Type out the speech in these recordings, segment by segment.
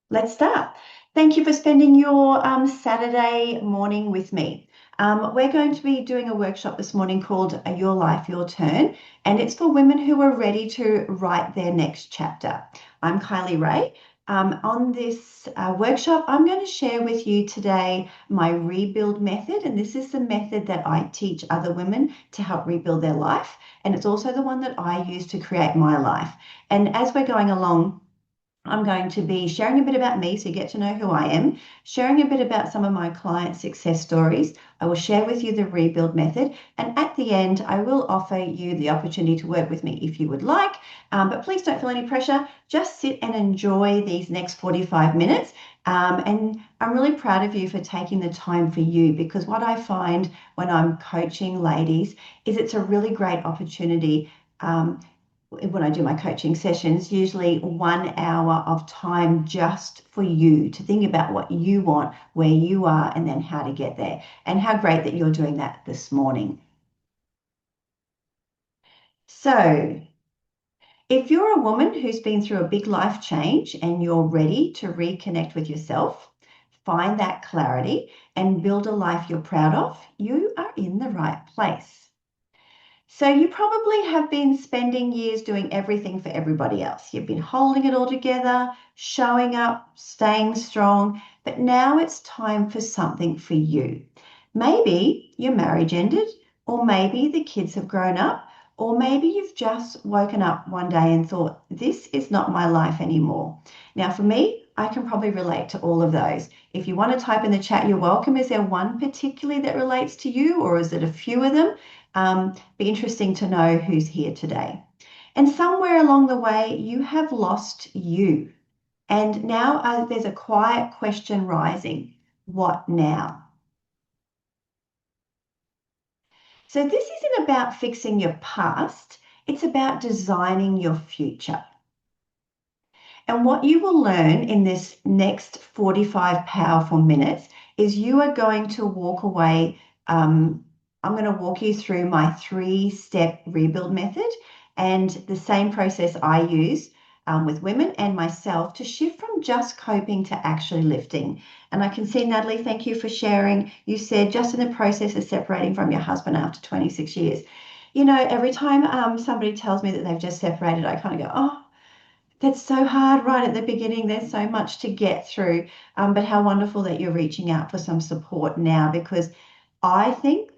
Let's start. Thank you for spending your Saturday morning with me. We're going to be doing a workshop this morning called Your Life, Your Turn, and it's for women who are ready to write their next chapter. I'm Kylie Rae. On this workshop, I'm going to share with you today my rebuild method, and this is the method that I teach other women to help rebuild their life, and it's also the one that I use to create my life. And as we're going along, I'm going to be sharing a bit about me so you get to know who I am, sharing a bit about some of my client success stories. I will share with you the rebuild method, and at the end, I will offer you the opportunity to work with me if you would like. But please don't feel any pressure. Just sit and enjoy these next 45 minutes. And I'm really proud of you for taking the time for you, because what I find when I'm coaching ladies is it's a really great opportunity. When I do my coaching sessions, usually 1 hour of time just for you to think about what you want, where you are, and then how to get there. And how great that you're doing that this morning. So, if you're a woman who's been through a big life change and you're ready to reconnect with yourself, find that clarity, and build a life you're proud of, you are in the right place. So you probably have been spending years doing everything for everybody else. You've been holding it all together, showing up, staying strong, but now it's time for something for you. Maybe your marriage ended, or maybe the kids have grown up, or maybe you've just woken up one day and thought, this is not my life anymore. Now, for me, I can probably relate to all of those. If you want to type in the chat, you're welcome. Is there one particularly that relates to you, or is it a few of them? Be interesting to know who's here today. And somewhere along the way, you have lost you. And now there's a quiet question rising. What now? So this isn't about fixing your past. It's about designing your future. And what you will learn in this next 45 powerful minutes is you are going to walk away. I'm going to walk you through my 3-step rebuild method and the same process I use with women and myself to shift from just coping to actually lifting. And I can see, Natalie, thank you for sharing. You said just in the process of separating from your husband after 26 years. You know, every time somebody tells me that they've just separated, I kind of go, oh, that's so hard right at the beginning. There's so much to get through. But how wonderful that you're reaching out for some support now, because I think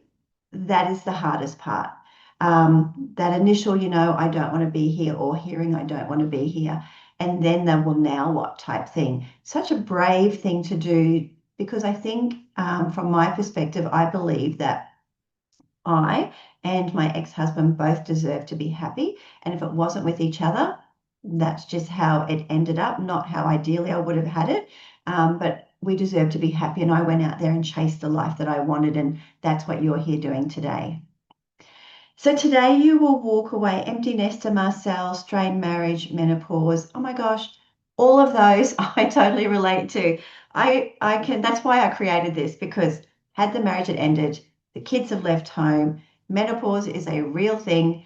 that is the hardest part. That initial, I don't want to be here, or hearing, I don't want to be here. And then the, well, now what type thing. Such a brave thing to do, because I think from my perspective, I believe that I and my ex-husband both deserve to be happy. And if it wasn't with each other, that's just how it ended up, not how ideally I would have had it. But we deserve to be happy. And I went out there and chased the life that I wanted. And that's what you're here doing today. So today you will walk away empty nester, Marcel, strained marriage, menopause. Oh my gosh, all of those I totally relate to. I can, that's why I created this, because had the marriage had ended, the kids have left home, menopause is a real thing.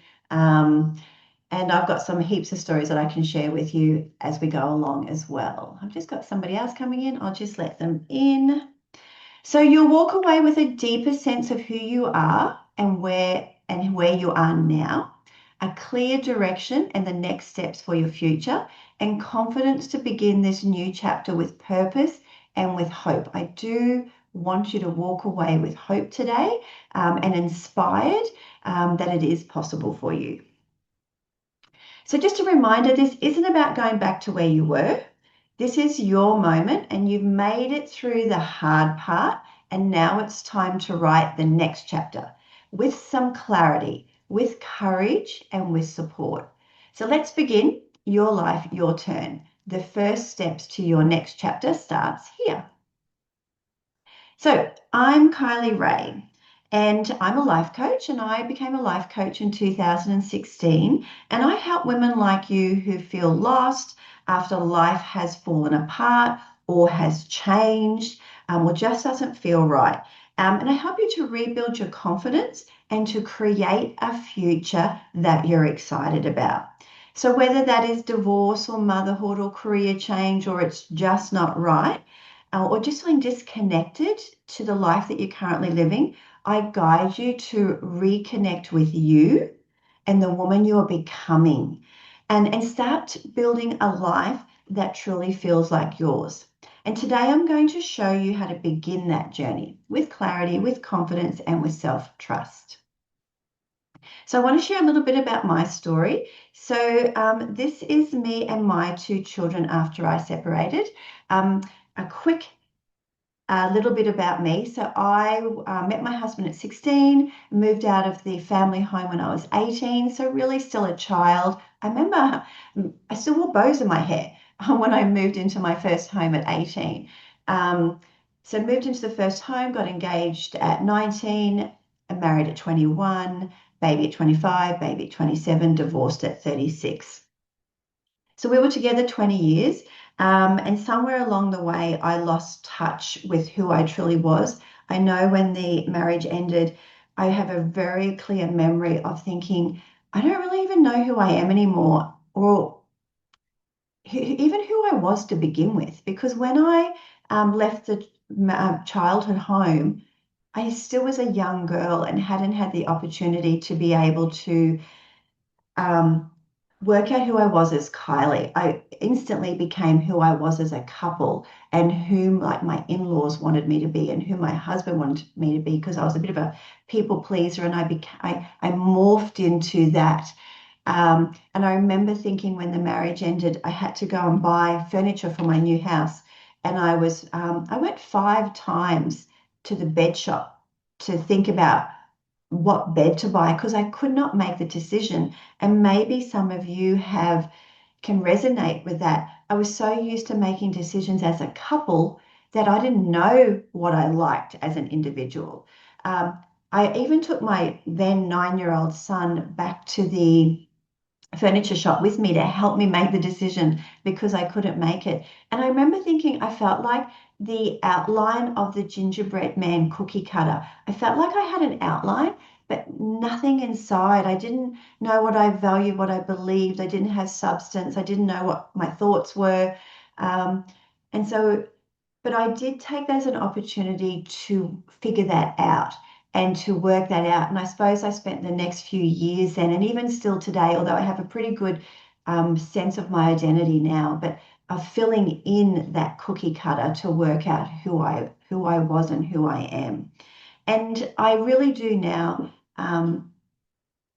And I've got some heaps of stories that I can share with you as we go along as well. I've just got somebody else coming in. I'll just let them in. So you'll walk away with a deeper sense of who you are and where you are now, a clear direction and the next steps for your future, and confidence to begin this new chapter with purpose and with hope. I do want you to walk away with hope today, and inspired that it is possible for you. So just a reminder, this isn't about going back to where you were. This is your moment, and you've made it through the hard part, and now it's time to write the next chapter with some clarity, with courage, and with support. So let's begin. Your life, your turn. The first steps to your next chapter starts here. So I'm Kylie Rae, and I'm a life coach, and I became a life coach in 2016. And I help women like you who feel lost after life has fallen apart or has changed, or just doesn't feel right. And I help you to rebuild your confidence and to create a future that you're excited about. So whether that is divorce or motherhood or career change, or it's just not right, or just feeling disconnected to the life that you're currently living, I guide you to reconnect with you and the woman you're becoming, and start building a life that truly feels like yours. And today I'm going to show you how to begin that journey with clarity, with confidence, and with self-trust. So I want to share a little bit about my story. So this is me and my two children after I separated. A quick little bit about me. So I met my husband at 16, moved out of the family home when I was 18, so really still a child. I remember I still wore bows in my hair when I moved into my first home at 18. So moved into the first home, got engaged at 19, and married at 21, baby at 25, baby at 27, divorced at 36. So we were together 20 years, and somewhere along the way, I lost touch with who I truly was. I know when the marriage ended, I have a very clear memory of thinking, I don't really even know who I am anymore, or even who I was to begin with. Because when I left the childhood home, I still was a young girl and hadn't had the opportunity to be able to um, work out who I was as Kylie. I instantly became who I was as a couple, and whom like my in-laws wanted me to be and who my husband wanted me to be, because I was a bit of a people pleaser, and I morphed into that. And I remember thinking when the marriage ended, I had to go and buy furniture for my new house. And I went 5 times to the bed shop to think about what bed to buy, because I could not make the decision. And maybe some of you have can resonate with that. I was so used to making decisions as a couple that I didn't know what I liked as an individual. I even took my then 9-year-old son back to the furniture shop with me to help me make the decision because I couldn't make it. And I remember thinking I felt like the outline of the gingerbread man cookie cutter. I felt like I had an outline, but nothing inside. I didn't know what I valued, what I believed. I didn't have substance. I didn't know what my thoughts were. Um, and so but I did take that as an opportunity to figure that out and to work that out. And I suppose I spent the next few years then, and even still today, although I have a pretty good sense of my identity now, but of filling in that cookie cutter to work out who I was and who I am. And I really do now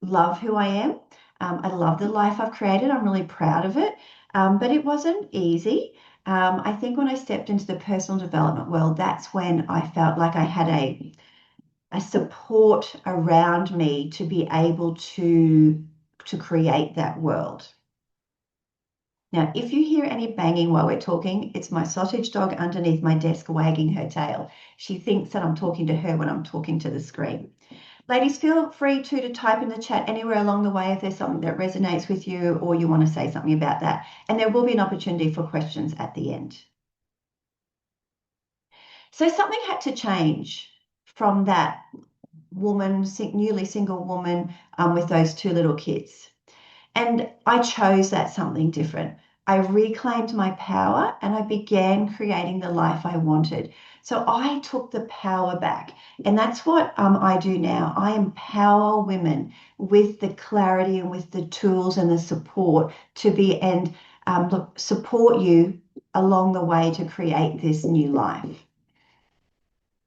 love who I am. I love the life I've created. I'm really proud of it. But it wasn't easy. I think when I stepped into the personal development world, that's when I felt like I had a support around me to be able to create that world. Now, if you hear any banging while we're talking, it's my sausage dog underneath my desk wagging her tail. She thinks that I'm talking to her when I'm talking to the screen. Ladies, feel free to type in the chat anywhere along the way if there's something that resonates with you or you want to say something about that. And there will be an opportunity for questions at the end. So something had to change from that woman, newly single woman with those 2 little kids. And I chose that something different. I reclaimed my power and I began creating the life I wanted. So I took the power back. And that's what I do now. I empower women with the clarity and with the tools and the support to be and support you along the way to create this new life.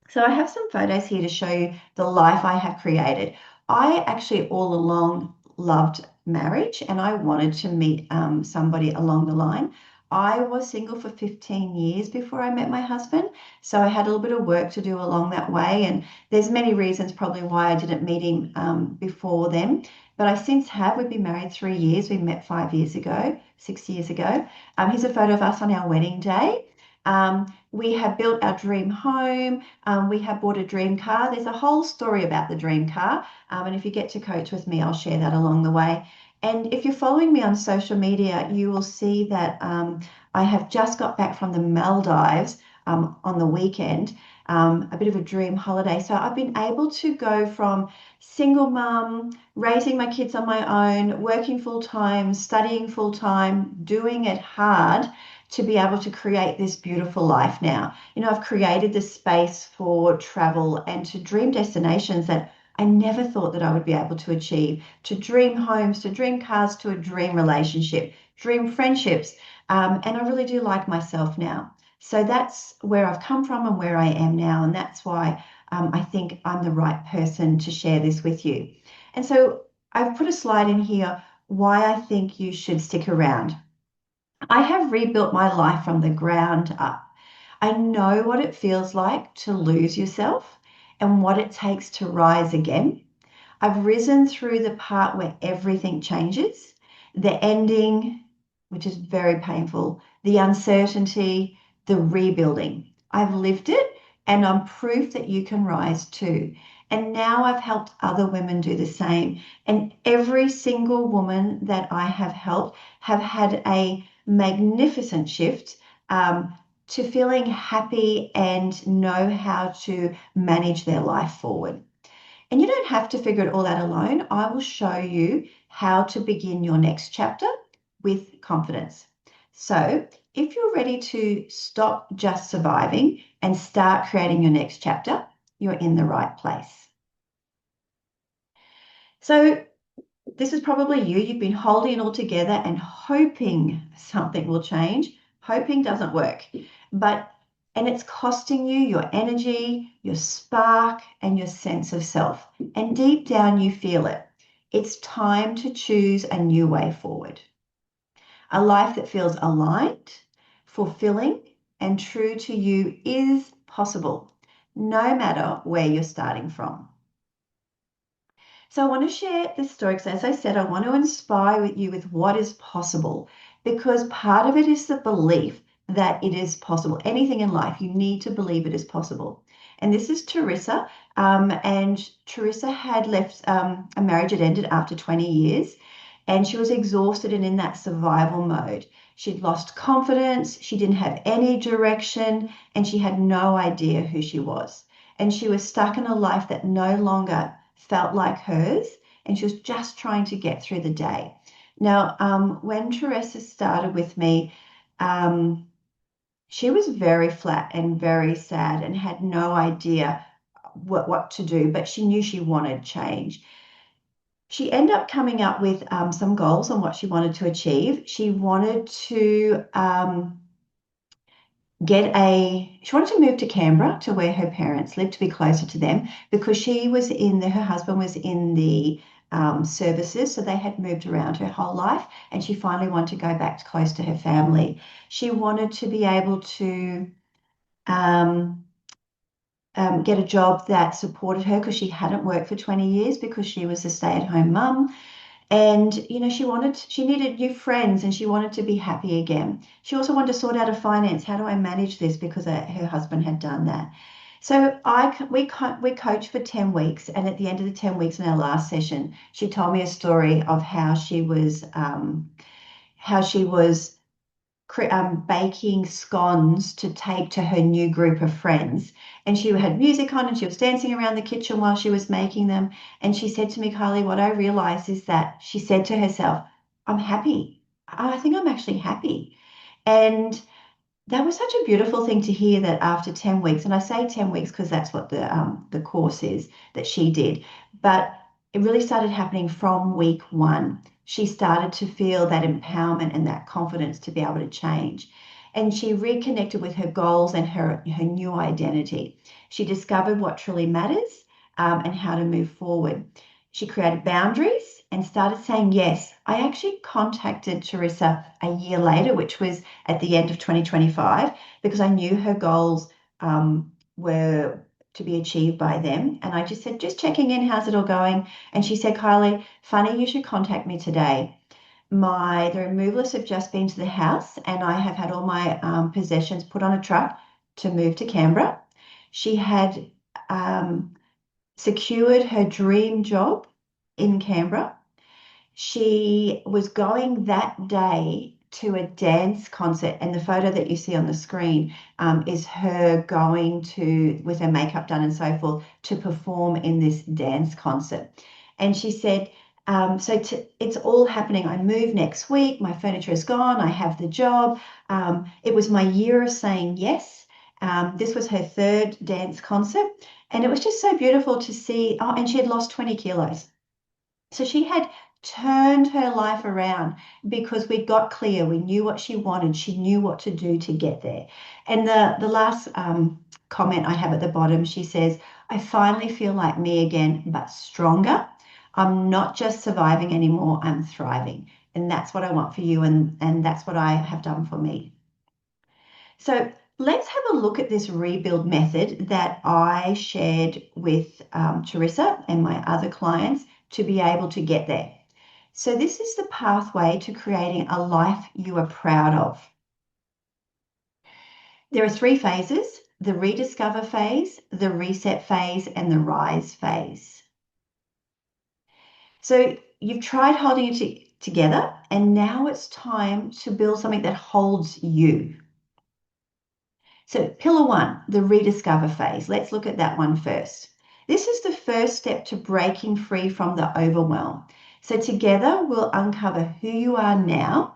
So I have some photos here to show you the life I have created. I actually all along loved marriage and I wanted to meet somebody along the line. I was single for 15 years before I met my husband, so I had a little bit of work to do along that way. And there's many reasons probably why I didn't meet him before then. But I since have. We've been married 3 years. We met 5 years ago, 6 years ago. Here's a photo of us on our wedding day. We have built our dream home. We have bought a dream car. There's a whole story about the dream car. And if you get to coach with me, I'll share that along the way. And if you're following me on social media, you will see that I have just got back from the Maldives. on the weekend, a bit of a dream holiday. So I've been able to go from single mum, raising my kids on my own, working full time, studying full time, doing it hard to be able to create this beautiful life now. I've created the space for travel and to dream destinations that I never thought that I would be able to achieve, to dream homes, to dream cars, to a dream relationship, dream friendships. And I really do like myself now. So that's where I've come from and where I am now. And that's why I think I'm the right person to share this with you. And so I've put a slide in here why I think you should stick around. I have rebuilt my life from the ground up. I know what it feels like to lose yourself and what it takes to rise again. I've risen through the part where everything changes, the ending, which is very painful, the uncertainty, the rebuilding. I've lived it and I'm proof that you can rise too. And now I've helped other women do the same. And every single woman that I have helped have had a magnificent shift to feeling happy and know how to manage their life forward. And you don't have to figure it all out alone. I will show you how to begin your next chapter with confidence. So, if you're ready to stop just surviving and start creating your next chapter, you're in the right place. So, this is probably you. You've been holding it all together and hoping something will change. Hoping doesn't work, and it's costing you your energy, your spark, and your sense of self. And deep down, you feel it. It's time to choose a new way forward. A life that feels aligned, fulfilling, and true to you is possible, no matter where you're starting from. So I want to share this story because, as I said, I want to inspire you with what is possible because part of it is the belief that it is possible. Anything in life, you need to believe it is possible. And this is Teresa. And Teresa had left a marriage that ended after 20 years. And she was exhausted and in that survival mode. She'd lost confidence. She didn't have any direction. And she had no idea who she was. And she was stuck in a life that no longer felt like hers, and she was just trying to get through the day. Now, when Teresa started with me, she was very flat and very sad and had no idea what to do, but she knew she wanted change. She ended up coming up with some goals on what she wanted to achieve. She wanted to she wanted to move to Canberra to where her parents lived to be closer to them because her husband was in the services, so they had moved around her whole life, and she finally wanted to go back close to her family. She wanted to be able to get a job that supported her because she hadn't worked for 20 years because she was a stay-at-home mum. And she needed new friends and she wanted to be happy again. She also wanted to sort out her finance. How do I manage this? Because her husband had done that. So we coached for 10 weeks, and at the end of the 10 weeks in our last session, she told me a story of how she was baking scones to take to her new group of friends. And she had music on and she was dancing around the kitchen while she was making them. And she said to me, Kylie, what I realized is that she said to herself, I'm happy. I think I'm actually happy. And that was such a beautiful thing to hear that after 10 weeks, and I say 10 weeks because that's what the course is that she did, but it really started happening from week one. She started to feel that empowerment and that confidence to be able to change. And she reconnected with her goals and her new identity. She discovered what truly matters and how to move forward. She created boundaries and started saying yes. I actually contacted Teresa a year later, which was at the end of 2025, because I knew her goals were to be achieved by them. And I just said, just checking in, how's it all going? And she said, Kylie, funny you should contact me today. The removalists have just been to the house and I have had all my possessions put on a truck to move to Canberra. She had secured her dream job in Canberra. She was going that day to a dance concert, and the photo that you see on the screen is her going to, with her makeup done and so forth, to perform in this dance concert. And she said, it's all happening. I move next week. My furniture is gone. I have the job. It was my year of saying yes. This was her third dance concert, and it was just so beautiful to see. Oh, and she had lost 20 kilos. So she had turned her life around because we got clear. We knew what she wanted. She knew what to do to get there. And the last comment I have at the bottom, she says, I finally feel like me again, but stronger. I'm not just surviving anymore, I'm thriving. And that's what I want for you, and that's what I have done for me. So let's have a look at this rebuild method that I shared with Teresa and my other clients to be able to get there. So this is the pathway to creating a life you are proud of. There are 3 phases: the rediscover phase, the reset phase, and the rise phase. So you've tried holding it together, and now it's time to build something that holds you. So pillar 1, the rediscover phase. Let's look at that one first. This is the first step to breaking free from the overwhelm. So together we'll uncover who you are now,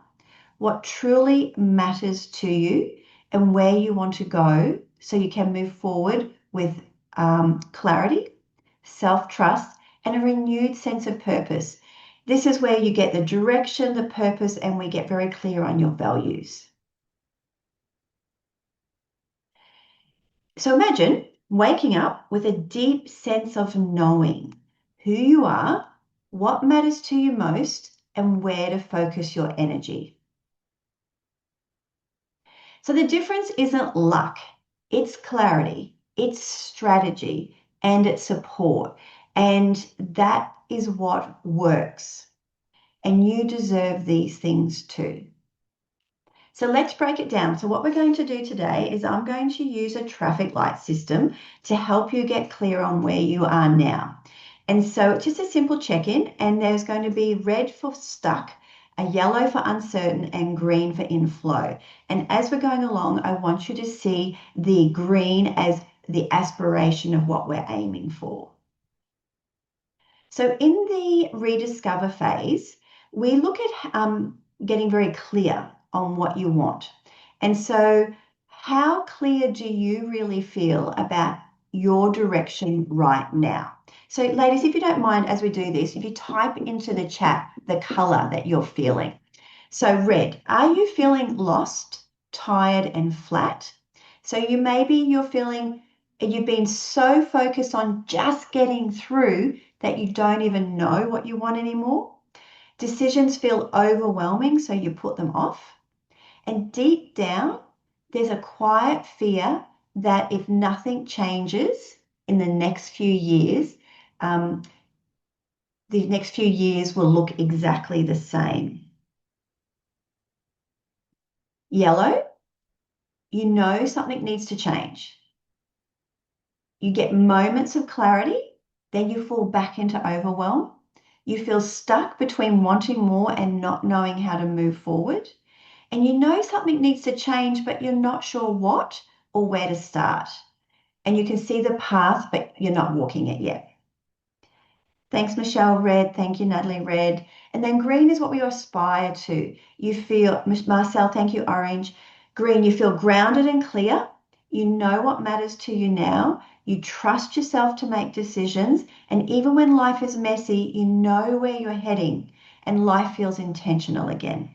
what truly matters to you, and where you want to go so you can move forward with clarity, self-trust, and a renewed sense of purpose. This is where you get the direction, the purpose, and we get very clear on your values. So imagine waking up with a deep sense of knowing who you are, what matters to you most, and where to focus your energy. So the difference isn't luck, it's clarity, it's strategy, and it's support. And that is what works. And you deserve these things too. So let's break it down. So what we're going to do today is I'm going to use a traffic light system to help you get clear on where you are now. And so it's just a simple check-in, and there's going to be red for stuck, a yellow for uncertain, and green for in flow. And as we're going along, I want you to see the green as the aspiration of what we're aiming for. So in the rediscover phase, we look at getting very clear on what you want. And so how clear do you really feel about your direction right now? So ladies, if you don't mind, as we do this, if you type into the chat the color that you're feeling. So red, are you feeling lost, tired, and flat? So you're feeling, you've been so focused on just getting through that you don't even know what you want anymore. Decisions feel overwhelming, so you put them off. And deep down, there's a quiet fear that if nothing changes in the next few years, the next few years will look exactly the same. Yellow, you know something needs to change. You get moments of clarity, then you fall back into overwhelm. You feel stuck between wanting more and not knowing how to move forward. And you know something needs to change, but you're not sure what or where to start. And you can see the path, but you're not walking it yet. Thanks, Michelle. Red. Thank you, Natalie. Red. And then green is what we aspire to. You feel, Marcel, thank you, orange. Green, you feel grounded and clear. You know what matters to you now. You trust yourself to make decisions. And even when life is messy, you know where you're heading and life feels intentional again.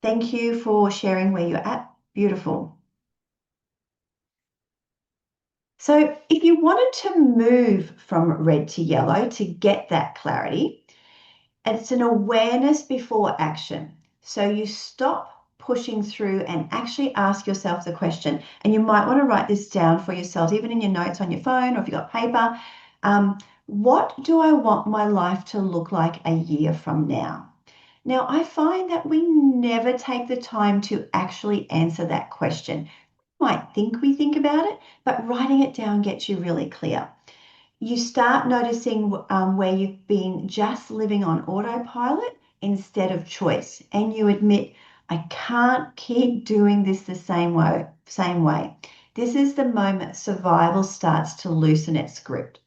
Thank you for sharing where you're at. Beautiful. So if you wanted to move from red to yellow to get that clarity, it's an awareness before action. So you stop pushing through and actually ask yourself the question. And you might want to write this down for yourself, even in your notes on your phone, or if you've got paper. What do I want my life to look like a year from now? Now, I find that we never take the time to actually answer that question. We might think we think about it, but writing it down gets you really clear. You start noticing where you've been just living on autopilot instead of choice. And you admit, I can't keep doing this the same way. This is the moment survival starts to loosen its grip.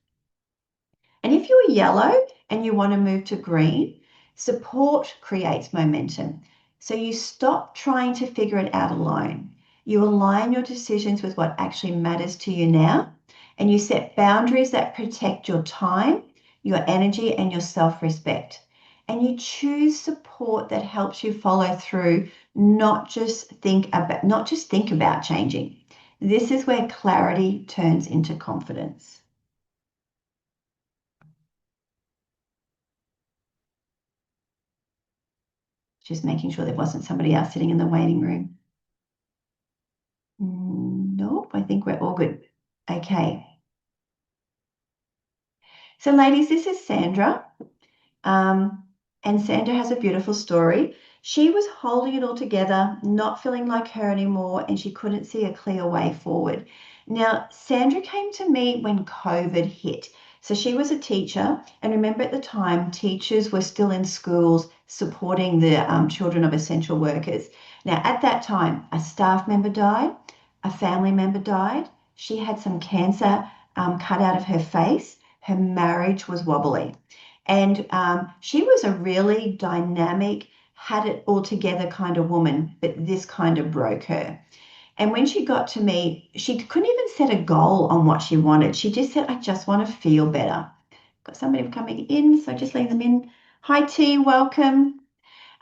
And if you're yellow and you want to move to green, support creates momentum. So you stop trying to figure it out alone. You align your decisions with what actually matters to you now, and you set boundaries that protect your time, your energy, and your self-respect. And you choose support that helps you follow through, not just think about changing. This is where clarity turns into confidence. Just making sure there wasn't somebody else sitting in the waiting room. Nope, I think we're all good. Okay. So ladies, this is Sandra. And Sandra has a beautiful story. She was holding it all together, not feeling like her anymore, and she couldn't see a clear way forward. Now, Sandra came to me when COVID hit. So she was a teacher, and remember at the time, teachers were still in schools supporting the children of essential workers. Now, at that time, a staff member died, a family member died. She had some cancer cut out of her face. Her marriage was wobbly. And she was a really dynamic, had it all together kind of woman, but this kind of broke her. And when she got to me, she couldn't even set a goal on what she wanted. She just said, I just want to feel better. Got somebody coming in, so just leave them in. Hi, T, welcome.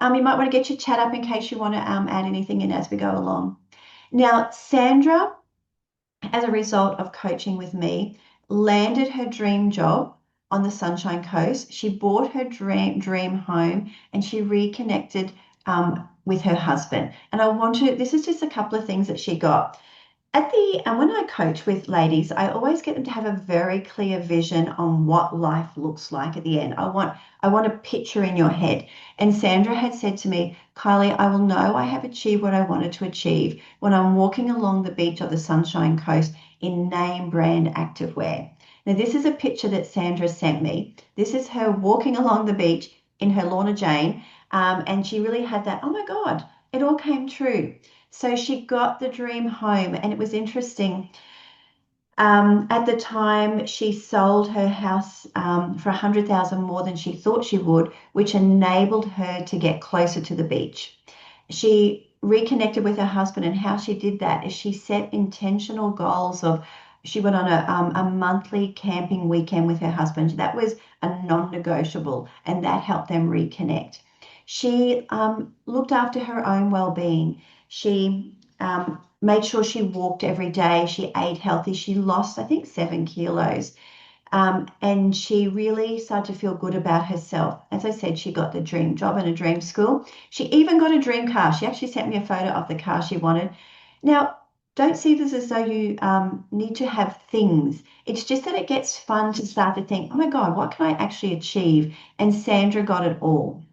You might want to get your chat up in case you want to add anything in as we go along. Now, Sandra, as a result of coaching with me, landed her dream job on the Sunshine Coast. She bought her dream home and she reconnected with her husband. And this is just a couple of things that she got. When I coach with ladies, I always get them to have a very clear vision on what life looks like at the end. I want a picture in your head. And Sandra had said to me, Kylie, I will know I have achieved what I wanted to achieve when I'm walking along the beach of the Sunshine Coast in name brand activewear. Now, this is a picture that Sandra sent me. This is her walking along the beach in her Lorna Jane. And she really had that, oh my God, it all came true. So she got the dream home, and it was interesting. At the time, she sold her house for $100,000 more than she thought she would, which enabled her to get closer to the beach. She reconnected with her husband, and how she did that is she set intentional goals of. She went on a monthly camping weekend with her husband. That was a non-negotiable, and that helped them reconnect. She looked after her own well-being. She made sure she walked every day. She ate healthy. She lost, I think, 7 kilos. And she really started to feel good about herself. As I said, she got the dream job and a dream school. She even got a dream car. She actually sent me a photo of the car she wanted. Now, don't see this as though you need to have things. It's just that it gets fun to start to think, oh my God, what can I actually achieve? And Sandra got it all.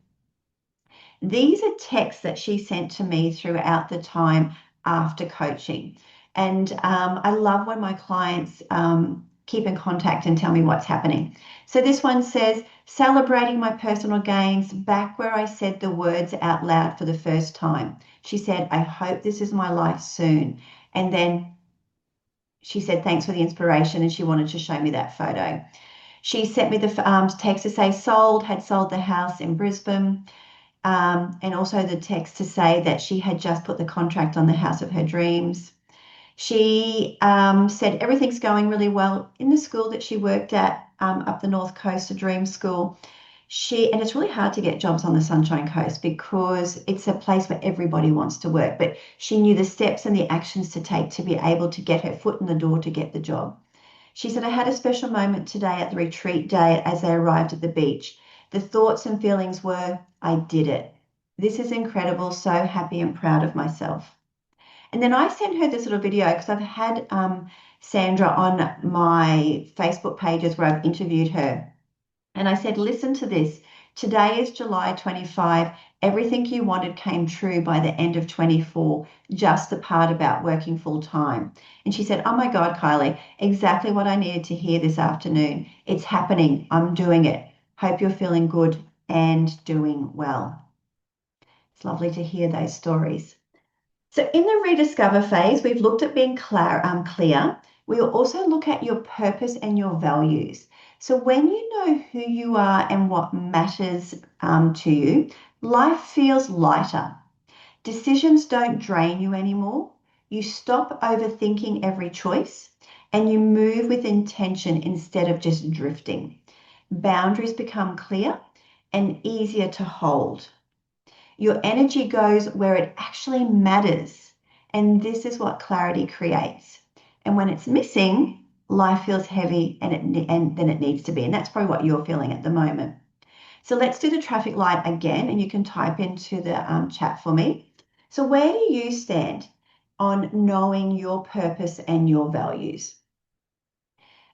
These are texts that she sent to me throughout the time after coaching. And I love when my clients keep in contact and tell me what's happening. So this one says, celebrating my personal gains, back where I said the words out loud for the first time. She said, I hope this is my life soon. And then she said, thanks for the inspiration. And she wanted to show me that photo. She sent me the text to say had sold the house in Brisbane. And also the text to say that she had just put the contract on the house of her dreams. She said everything's going really well in the school that she worked at up the North Coast, a dream school. And it's really hard to get jobs on the Sunshine Coast because it's a place where everybody wants to work. But she knew the steps and the actions to take to be able to get her foot in the door to get the job. She said, I had a special moment today at the retreat day as they arrived at the beach. The thoughts and feelings were, I did it. This is incredible. So happy and proud of myself. And then I sent her this little video because I've had Sandra on my Facebook pages where I've interviewed her. And I said, listen to this. Today is July 25. Everything you wanted came true by the end of 24, just the part about working full time. And she said, oh my God, Kylie, exactly what I needed to hear this afternoon. It's happening. I'm doing it. Hope you're feeling good and doing well. It's lovely to hear those stories. So in the rediscover phase, we've looked at being clear. We'll also look at your purpose and your values. So when you know who you are and what matters to you, life feels lighter. Decisions don't drain you anymore. You stop overthinking every choice and you move with intention instead of just drifting. Boundaries become clear and easier to hold. Your energy goes where it actually matters. And this is what clarity creates. And when it's missing, life feels heavy and then it needs to be. And that's probably what you're feeling at the moment. So let's do the traffic light again, and you can type into the chat for me. So where do you stand on knowing your purpose and your values?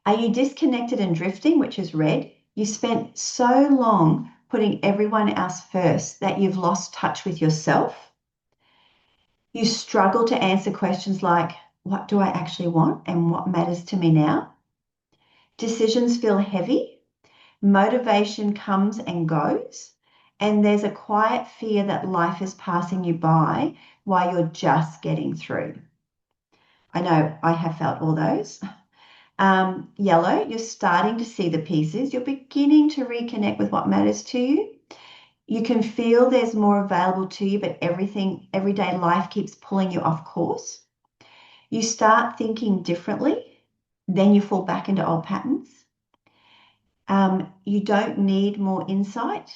Are you disconnected and drifting, which is red? You spent so long putting everyone else first that you've lost touch with yourself. You struggle to answer questions like, what do I actually want and what matters to me now? Decisions feel heavy. Motivation comes and goes. And there's a quiet fear that life is passing you by while you're just getting through. I know I have felt all those. Yellow, you're starting to see the pieces. You're beginning to reconnect with what matters to you. You can feel there's more available to you, but everyday life keeps pulling you off course. You start thinking differently, then you fall back into old patterns. You don't need more insight.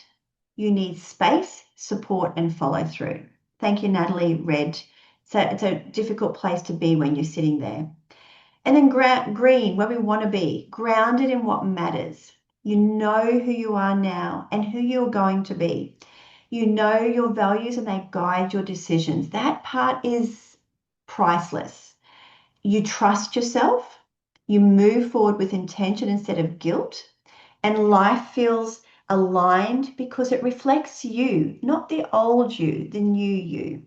You need space, support, and follow through. Thank you, Natalie. Red. So it's a difficult place to be when you're sitting there. And then green, where we want to be, grounded in what matters. You know who you are now and who you're going to be. You know your values and they guide your decisions. That part is priceless. You trust yourself. You move forward with intention instead of guilt. And life feels aligned because it reflects you, not the old you, the new you.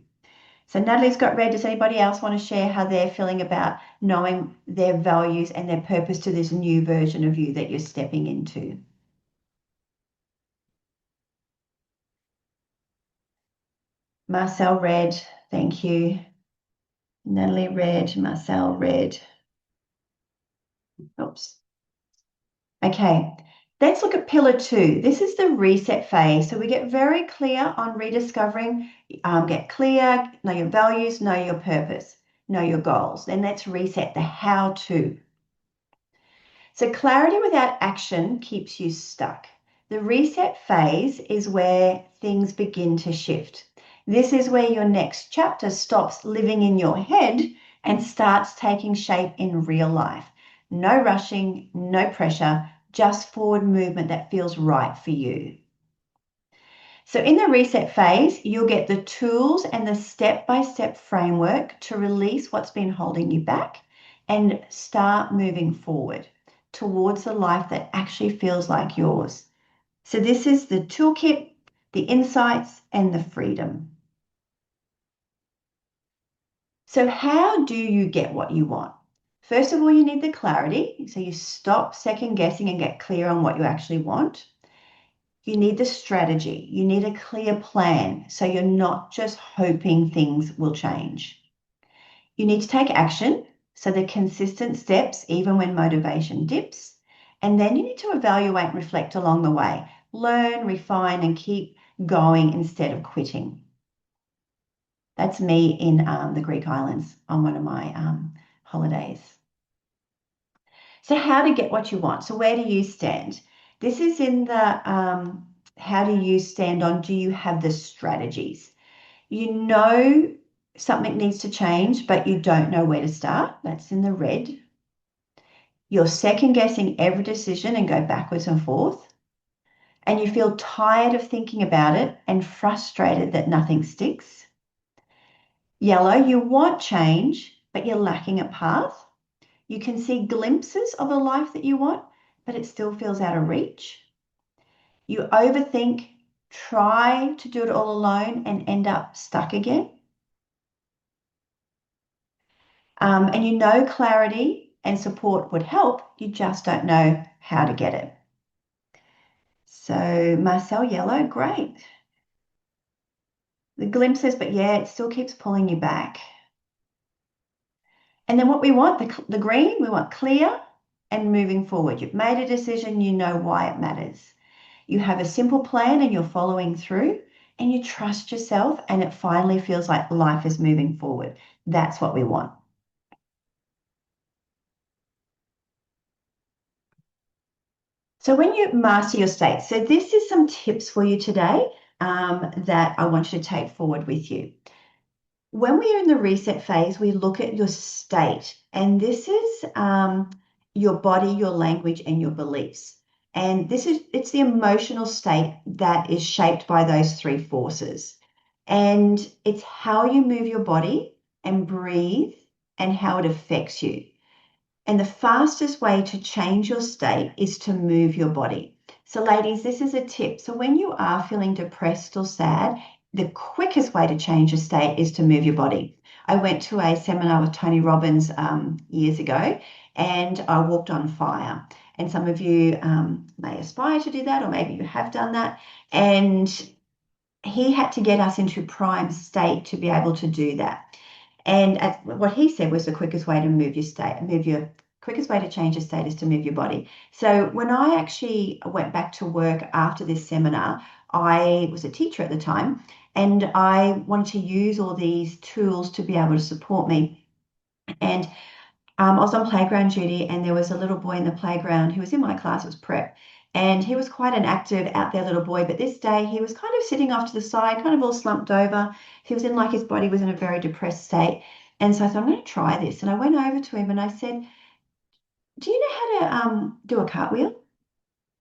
So Natalie's got red. Does anybody else want to share how they're feeling about knowing their values and their purpose to this new version of you that you're stepping into? Marcel red. Thank you. Natalie red. Marcel red. Oops. Okay. Let's look at pillar 2. This is the reset phase. So we get very clear on rediscovering, get clear, know your values, know your purpose, know your goals. Then let's reset the how to. So clarity without action keeps you stuck. The reset phase is where things begin to shift. This is where your next chapter stops living in your head and starts taking shape in real life. No rushing, no pressure, just forward movement that feels right for you. So in the reset phase, you'll get the tools and the step-by-step framework to release what's been holding you back and start moving forward towards a life that actually feels like yours. So this is the toolkit, the insights, and the freedom. So how do you get what you want? First of all, you need the clarity. So you stop second guessing and get clear on what you actually want. You need the strategy. You need a clear plan so you're not just hoping things will change. You need to take action, so the consistent steps, even when motivation dips. And then you need to evaluate and reflect along the way. Learn, refine, and keep going instead of quitting. That's me in the Greek islands on one of my holidays. So how to get what you want. So where do you stand? This is in the how do you stand on, do you have the strategies? You know something needs to change, but you don't know where to start. That's in the red. You're second guessing every decision and go backwards and forth. And you feel tired of thinking about it and frustrated that nothing sticks. Yellow, you want change, but you're lacking a path. You can see glimpses of a life that you want, but it still feels out of reach. You overthink, try to do it all alone and end up stuck again. And you know clarity and support would help, you just don't know how to get it. So Marcel Yellow, great. The glimpses, but yeah, it still keeps pulling you back. And then what we want, the green, we want clear and moving forward. You've made a decision, you know why it matters. You have a simple plan and you're following through, and you trust yourself, and it finally feels like life is moving forward. That's what we want. So when you master your state, so this is some tips for you today that I want you to take forward with you. When we are in the reset phase, we look at your state, and this is your body, your language, and your beliefs. And it's the emotional state that is shaped by those three forces. And it's how you move your body and breathe and how it affects you. And the fastest way to change your state is to move your body. So, ladies, this is a tip. So, when you are feeling depressed or sad, the quickest way to change your state is to move your body. I went to a seminar with Tony Robbins years ago, and I walked on fire. And some of you may aspire to do that, or maybe you have done that. And he had to get us into prime state to be able to do that. And what he said was the quickest way to move your state, quickest way to change your state is to move your body. So when I actually went back to work after this seminar, I was a teacher at the time, and I wanted to use all these tools to be able to support me. And I was on playground duty, and there was a little boy in the playground who was in my class, it was prep. And he was quite an active, out there little boy, but this day he was kind of sitting off to the side, kind of all slumped over. He was in like his body was in a very depressed state. And so I thought, I'm going to try this. And I went over to him and I said, do you know how to do a cartwheel?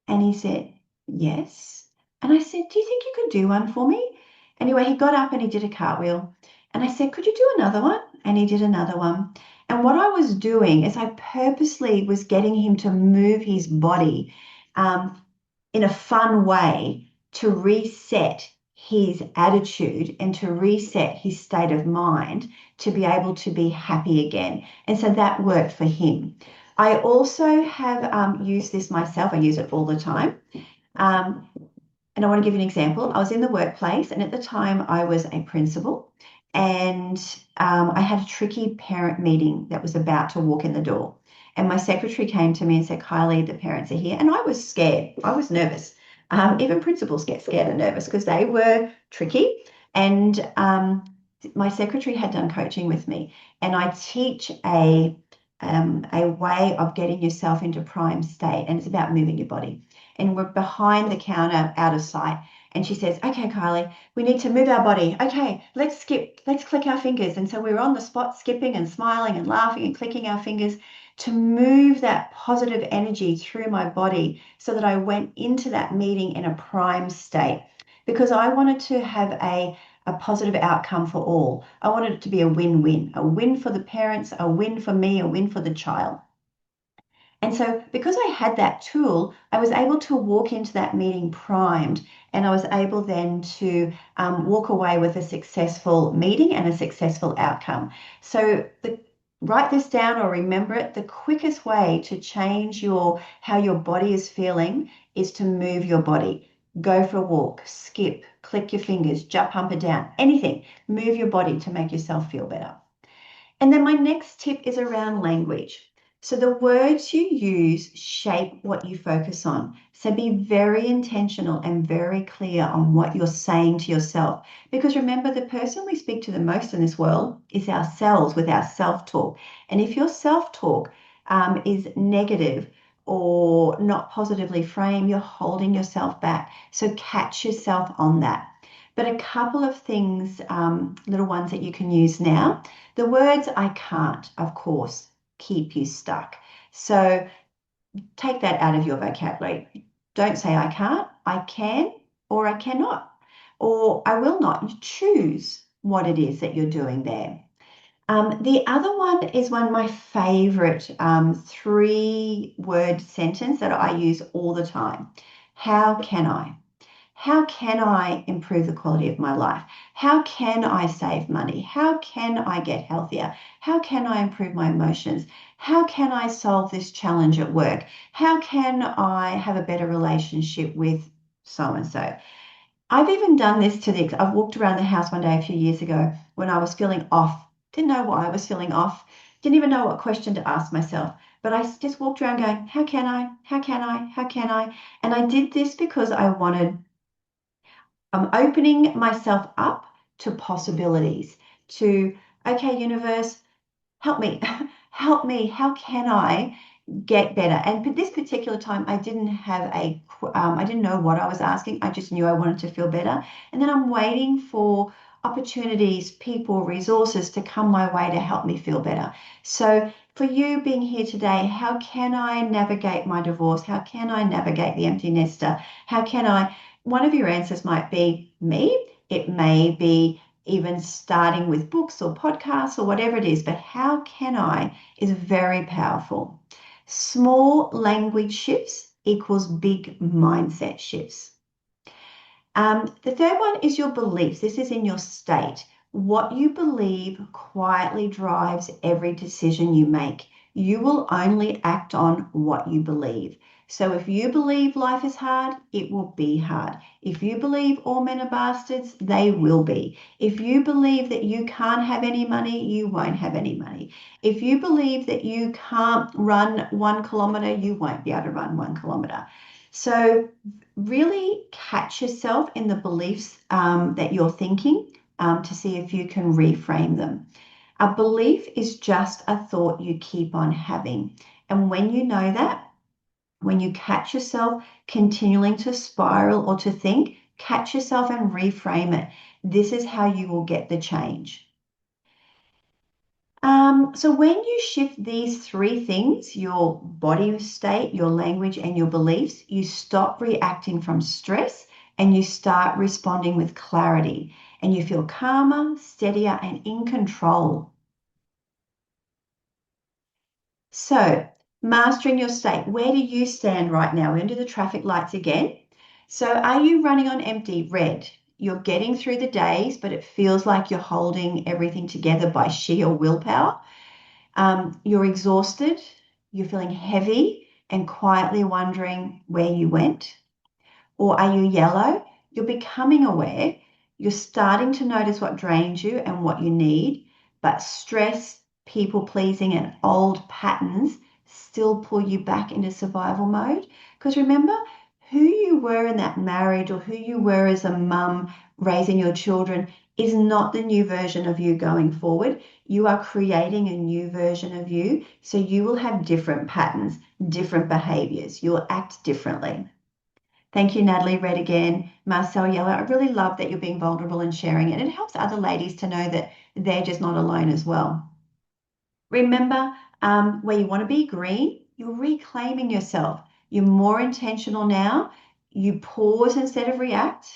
And he said, yes. And I said, do you think you could do one for me? Anyway, he got up and he did a cartwheel. And I said, could you do another one? And he did another one. And what I was doing is I purposely was getting him to move his body in a fun way to reset his attitude and to reset his state of mind to be able to be happy again. And so that worked for him. I also have used this myself. I use it all the time. And I want to give you an example. I was in the workplace, and at the time I was a principal, and I had a tricky parent meeting that was about to walk in the door. And my secretary came to me and said, Kylie, the parents are here. And I was scared. I was nervous. Even principals get scared and nervous because they were tricky. And my secretary had done coaching with me, and I teach a way of getting yourself into prime state, and it's about moving your body. And we're behind the counter, out of sight. And she says, okay, Kylie, we need to move our body. Okay, let's skip, let's click our fingers. And so we were on the spot, skipping and smiling and laughing and clicking our fingers to move that positive energy through my body so that I went into that meeting in a prime state, because I wanted to have a positive outcome for all. I wanted it to be a win-win, a win for the parents, a win for me, a win for the child. And so because I had that tool, I was able to walk into that meeting primed, and I was able then to walk away with a successful meeting and a successful outcome. So write this down or remember it. The quickest way to change how your body is feeling is to move your body. Go for a walk, skip, click your fingers, jump up and down, anything. Move your body to make yourself feel better. And then my next tip is around language. So the words you use shape what you focus on. So be very intentional and very clear on what you're saying to yourself. Because remember, the person we speak to the most in this world is ourselves, with our self-talk. And if your self-talk is negative or not positively framed, you're holding yourself back. So catch yourself on that. But a couple of things, little ones that you can use now. The words I can't, of course, keep you stuck. So take that out of your vocabulary. Don't say I can't, I can, or I cannot, or I will not. Choose what it is that you're doing there. The other one is one of my favorite 3-word sentence that I use all the time. How can I? How can I improve the quality of my life? How can I save money? How can I get healthier? How can I improve my emotions? How can I solve this challenge at work? How can I have a better relationship with so and so. I've even done this I've walked around the house one day a few years ago when I was feeling off. Didn't know why I was feeling off. Didn't even know what question to ask myself. But I just walked around going, how can I? How can I? How can I? And I did this because I'm opening myself up to possibilities, to, okay, universe, help me, help me. How can I get better? And this particular time, I didn't have I didn't know what I was asking. I just knew I wanted to feel better. And then I'm waiting for opportunities, people, resources to come my way to help me feel better. So for you being here today, how can I navigate my divorce? How can I navigate the empty nester? How can I? One of your answers might be me. It may be even starting with books or podcasts or whatever it is, but how can I is very powerful. Small language shifts equals big mindset shifts. The third one is your beliefs. This is in your state. What you believe quietly drives every decision you make. You will only act on what you believe. So if you believe life is hard, it will be hard. If you believe all men are bastards, they will be. If you believe that you can't have any money, you won't have any money. If you believe that you can't run 1 kilometer, you won't be able to run 1 kilometer. So really catch yourself in the beliefs that you're thinking to see if you can reframe them. A belief is just a thought you keep on having. And when you know that, when you catch yourself continuing to spiral or to think, catch yourself and reframe it. This is how you will get the change. So when you shift these three things, your body state, your language, and your beliefs, you stop reacting from stress and you start responding with clarity and you feel calmer, steadier, and in control. So mastering your state, where do you stand right now? We're going to do the traffic lights again. So are you running on empty? Red. You're getting through the days, but it feels like you're holding everything together by sheer willpower. You're exhausted, you're feeling heavy and quietly wondering where you went. Or are you yellow? You're becoming aware, you're starting to notice what drains you and what you need, but stress, people pleasing, and old patterns still pull you back into survival mode. Because remember, who you were in that marriage or who you were as a mum raising your children is not the new version of you going forward. You are creating a new version of you. So you will have different patterns, different behaviors. You'll act differently. Thank you, Natalie. Red again. Marcel Yellow. I really love that you're being vulnerable and sharing it. It helps other ladies to know that they're just not alone as well. Remember, where you want to be green, you're reclaiming yourself. You're more intentional now. You pause instead of react.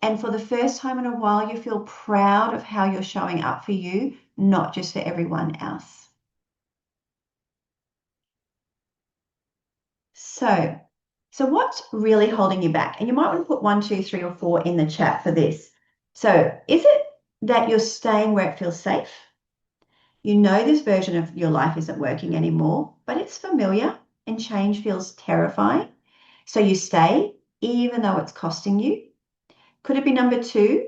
And for the first time in a while, you feel proud of how you're showing up for you, not just for everyone else. So what's really holding you back? And you might want to put 1, 2, 3, or 4 in the chat for this. So is it that you're staying where it feels safe? You know this version of your life isn't working anymore, but it's familiar and change feels terrifying. So you stay even though it's costing you. Could it be number 2,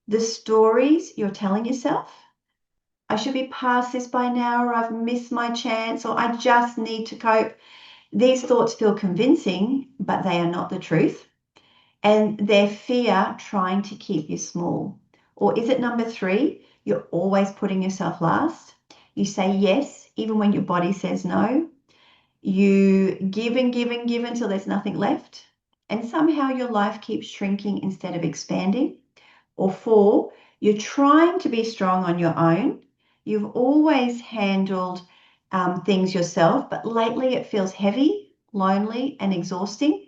the stories you're telling yourself? I should be past this by now, or I've missed my chance, or I just need to cope. These thoughts feel convincing, but they are not the truth. And they're fear trying to keep you small. Or is it number 3? You're always putting yourself last. You say yes, even when your body says no. You give and give and give until there's nothing left. And somehow your life keeps shrinking instead of expanding. Or 4, you're trying to be strong on your own. You've always handled things yourself, but lately it feels heavy, lonely, and exhausting.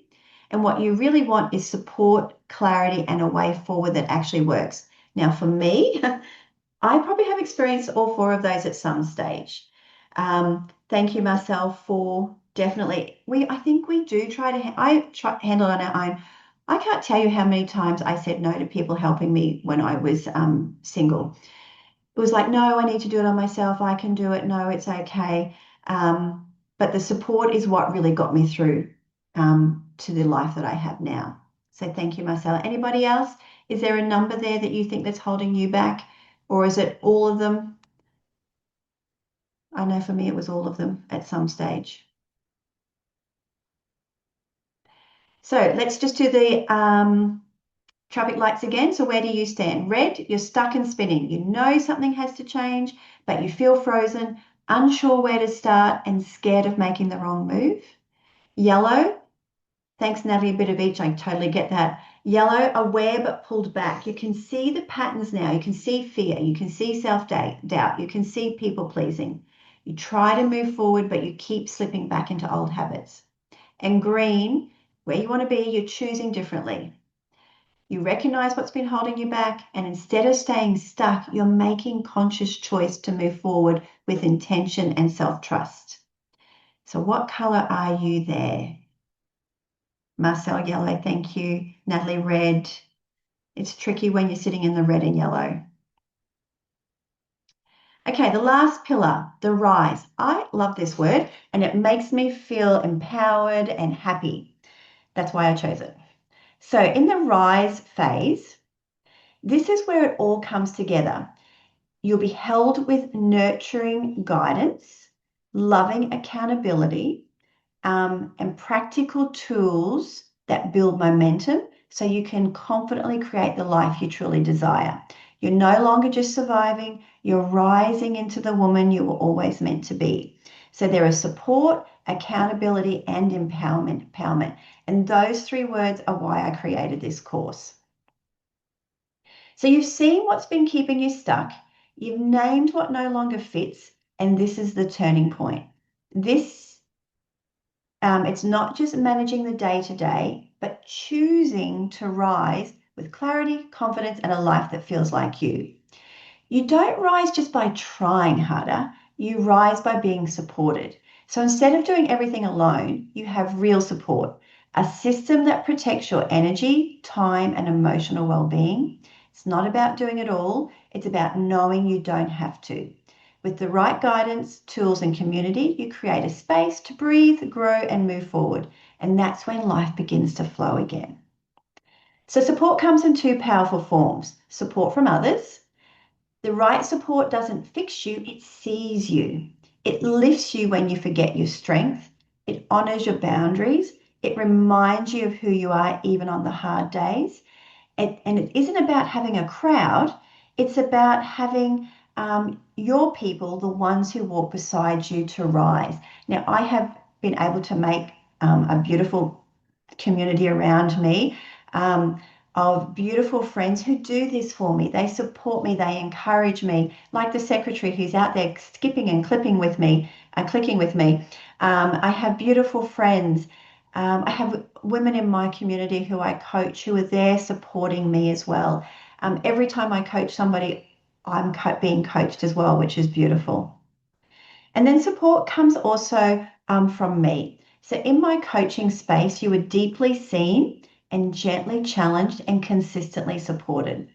And what you really want is support, clarity, and a way forward that actually works. Now, for me, I probably have experienced all 4 of those at some stage. Thank you, Marcel, for definitely. I think we do try to. Handle it on our own. I can't tell you how many times I said no to people helping me when I was single. It was like, no, I need to do it on myself. I can do it. No, it's okay. But the support is what really got me through to the life that I have now. So thank you, Marcella. Anybody else? Is there a number there that you think that's holding you back? Or is it all of them? I know for me it was all of them at some stage. So let's just do the traffic lights again. So where do you stand? Red, you're stuck and spinning. You know something has to change, but you feel frozen, unsure where to start, and scared of making the wrong move. Yellow, thanks, Natalie, a bit of each. I totally get that. Yellow, aware but pulled back. You can see the patterns now. You can see fear. You can see self-doubt. You can see people pleasing. You try to move forward, but you keep slipping back into old habits. And green, where you want to be, you're choosing differently. You recognize what's been holding you back, and instead of staying stuck, you're making conscious choice to move forward with intention and self-trust. So what color are you there? Marcel, yellow, thank you. Natalie, red. It's tricky when you're sitting in the red and yellow. Okay, the last pillar, the rise. I love this word, and it makes me feel empowered and happy. That's why I chose it. So in the rise phase, this is where it all comes together. You'll be held with nurturing guidance, loving accountability, and practical tools that build momentum so you can confidently create the life you truly desire. You're no longer just surviving, you're rising into the woman you were always meant to be. So there is support, accountability, and empowerment. And those three words are why I created this course. So you've seen what's been keeping you stuck, you've named what no longer fits, and this is the turning point. It's not just managing the day to day, but choosing to rise with clarity, confidence, and a life that feels like you. You don't rise just by trying harder, you rise by being supported. So instead of doing everything alone, you have real support, a system that protects your energy, time, and emotional well-being. It's not about doing it all, it's about knowing you don't have to. With the right guidance, tools, and community, you create a space to breathe, grow, and move forward. And that's when life begins to flow again. So support comes in two powerful forms: support from others. The right support doesn't fix you, it sees you. It lifts you when you forget your strength. It honors your boundaries. It reminds you of who you are even on the hard days. And it isn't about having a crowd, it's about having your people, the ones who walk beside you to rise. Now, I have been able to make a beautiful community around me of beautiful friends who do this for me. They support me, they encourage me, like the secretary who's out there skipping and clipping with me, clicking with me. I have beautiful friends. I have women in my community who I coach who are there supporting me as well. Every time I coach somebody, I'm being coached as well, which is beautiful. And then support comes also from me. So in my coaching space, you are deeply seen and gently challenged and consistently supported.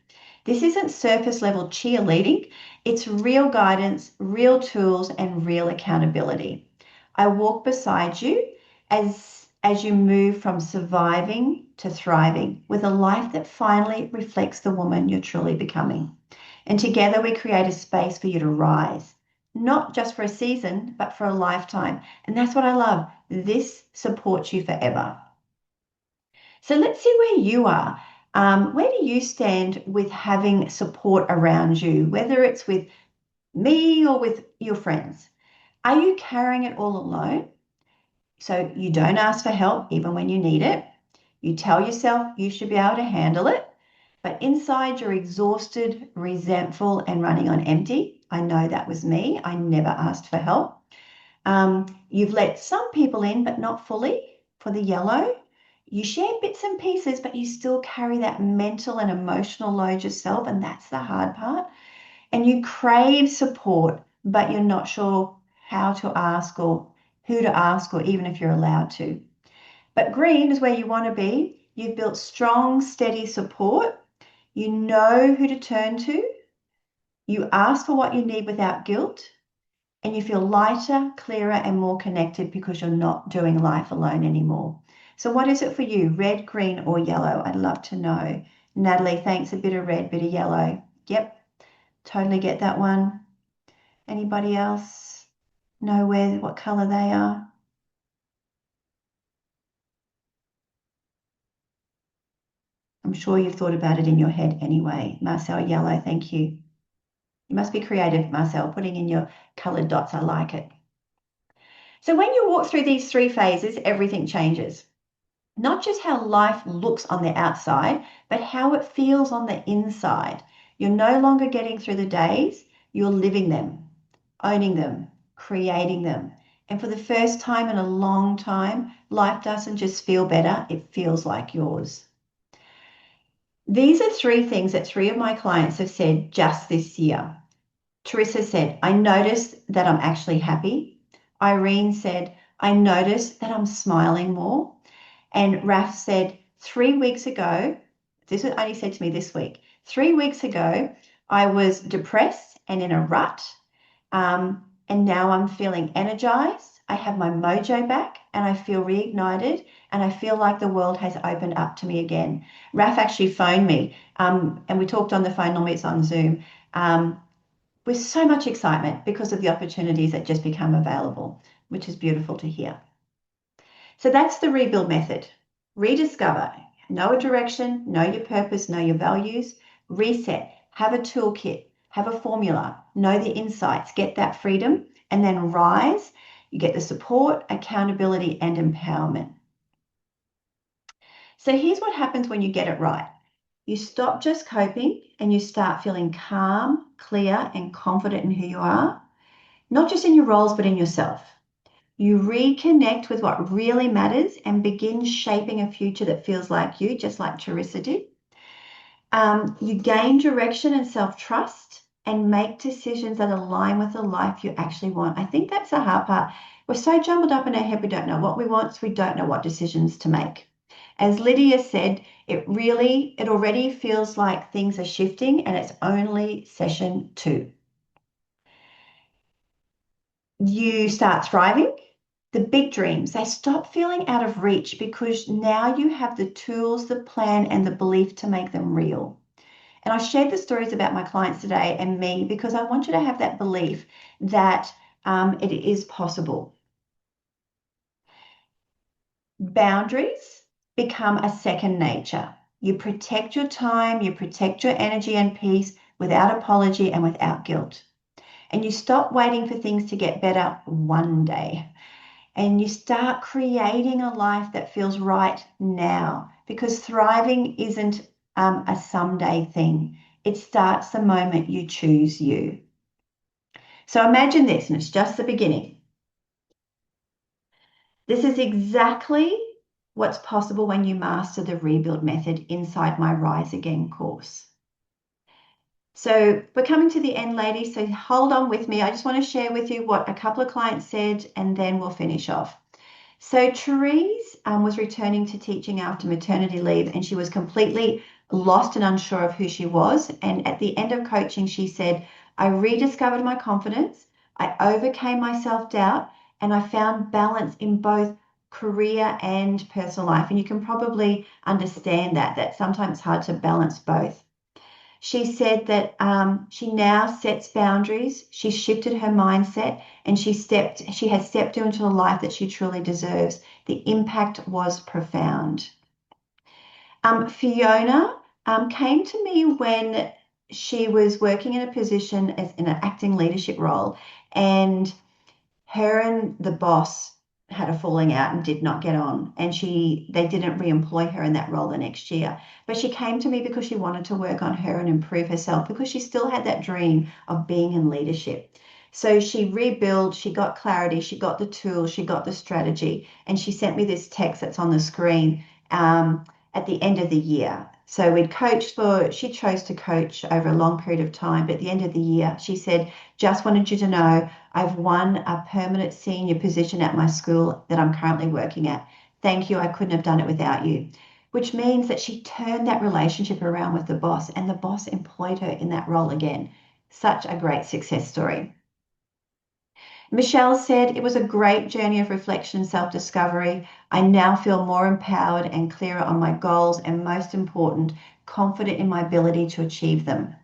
This isn't surface level cheerleading, it's real guidance, real tools, and real accountability. I walk beside you as you move from surviving to thriving with a life that finally reflects the woman you're truly becoming. And together we create a space for you to rise, not just for a season, but for a lifetime. And that's what I love. This supports you forever. So let's see where you are. Where do you stand with having support around you, whether it's with me or with your friends? Are you carrying it all alone? So you don't ask for help even when you need it. You tell yourself you should be able to handle it, but inside you're exhausted, resentful, and running on empty. I know that was me. I never asked for help. You've let some people in, but not fully for the yellow. You share bits and pieces, but you still carry that mental and emotional load yourself, and that's the hard part. And you crave support, but you're not sure how to ask or who to ask, or even if you're allowed to. But green is where you want to be. You've built strong, steady support. You know who to turn to. You ask for what you need without guilt. And you feel lighter, clearer, and more connected because you're not doing life alone anymore. So what is it for you? Red, green, or yellow? I'd love to know. Natalie, thanks. A bit of red, bit of yellow. Yep, totally get that one. Anybody else know what color they are? I'm sure you've thought about it in your head anyway. Marcel, yellow, thank you. You must be creative, Marcel, putting in your colored dots. I like it. So when you walk through these 3 phases, everything changes. Not just how life looks on the outside, but how it feels on the inside. You're no longer getting through the days, you're living them, owning them, creating them. And for the first time in a long time, life doesn't just feel better, it feels like yours. These are 3 things that 3 of my clients have said just this year. Teresa said, I noticed that I'm actually happy. Irene said, I noticed that I'm smiling more. And Raf said, 3 weeks ago, this was only said to me this week, 3 weeks ago, I was depressed and in a rut. And now I'm feeling energized. I have my mojo back and I feel reignited and I feel like the world has opened up to me again. Raf actually phoned me and we talked on the phone, normally it's on Zoom, with so much excitement because of the opportunities that just become available, which is beautiful to hear. So that's the rebuild method. Rediscover, know a direction, know your purpose, know your values, reset, have a toolkit, have a formula, know the insights, get that freedom, and then rise. You get the support, accountability, and empowerment. So here's what happens when you get it right. You stop just coping and you start feeling calm, clear, and confident in who you are, not just in your roles, but in yourself. You reconnect with what really matters and begin shaping a future that feels like you, just like Teresa did. You gain direction and self-trust and make decisions that align with the life you actually want. I think that's the hard part. We're so jumbled up in our head, we don't know what we want, so we don't know what decisions to make. As Lydia said, it already feels like things are shifting and it's only session 2. You start thriving. The big dreams, they stop feeling out of reach because now you have the tools, the plan, and the belief to make them real. And I shared the stories about my clients today and me because I want you to have that belief that it is possible. Boundaries become a second nature. You protect your time, you protect your energy and peace without apology and without guilt. And you stop waiting for things to get better one day. And you start creating a life that feels right now because thriving isn't a someday thing. It starts the moment you choose you. So imagine this, and it's just the beginning. This is exactly what's possible when you master the rebuild method inside my Rise Again course. So we're coming to the end, ladies, so hold on with me. I just want to share with you what a couple of clients said, and then we'll finish off. So Therese was returning to teaching after maternity leave, and she was completely lost and unsure of who she was. And at the end of coaching, she said, I rediscovered my confidence, I overcame my self-doubt, and I found balance in both career and personal life. And you can probably understand that sometimes it's hard to balance both. She said that she now sets boundaries. She shifted her mindset and she has stepped into a life that she truly deserves. The impact was profound. Fiona came to me when she was working in a position as in an acting leadership role, and her and the boss had a falling out and did not get on, and they didn't re-employ her in that role the next year. But she came to me because she wanted to work on her and improve herself because she still had that dream of being in leadership. So she rebuilt, she got clarity, she got the tools, she got the strategy, and she sent me this text that's on the screen at the end of the year. So she chose to coach over a long period of time, but at the end of the year, she said, just wanted you to know I've won a permanent senior position at my school that I'm currently working at. Thank you. I couldn't have done it without you. Which means that she turned that relationship around with the boss, and the boss employed her in that role again. Such a great success story. Michelle said, it was a great journey of reflection and self-discovery. I now feel more empowered and clearer on my goals, and most important, confident in my ability to achieve them.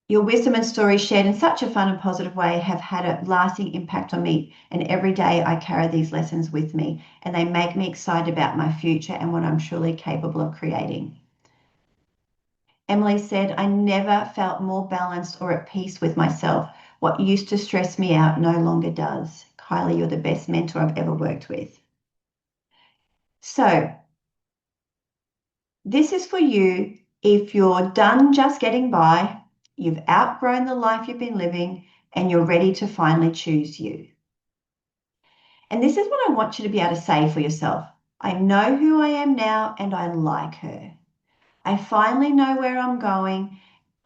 Your wisdom and stories shared in such a fun and positive way have had a lasting impact on me, and every day I carry these lessons with me, and they make me excited about my future and what I'm truly capable of creating. Emily said, I never felt more balanced or at peace with myself. What used to stress me out no longer does. Kylie, you're the best mentor I've ever worked with. So, this is for you if you're done just getting by, you've outgrown the life you've been living, and you're ready to finally choose you. And this is what I want you to be able to say for yourself. I know who I am now and I like her. I finally know where I'm going.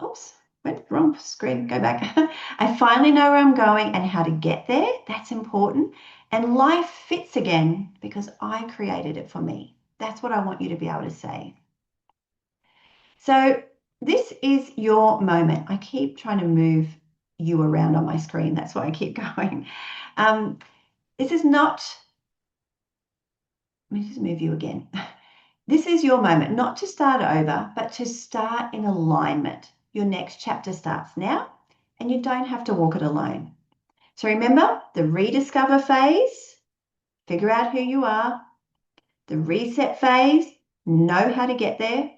Oops, went wrong screen, go back. I finally know where I'm going and how to get there. That's important. And life fits again because I created it for me. That's what I want you to be able to say. So this is your moment. I keep trying to move you around on my screen. That's why I keep going. This is not, let me just move you again. This is your moment, not to start over, but to start in alignment. Your next chapter starts now, and you don't have to walk it alone. So remember the rediscover phase, figure out who you are, the reset phase, know how to get there,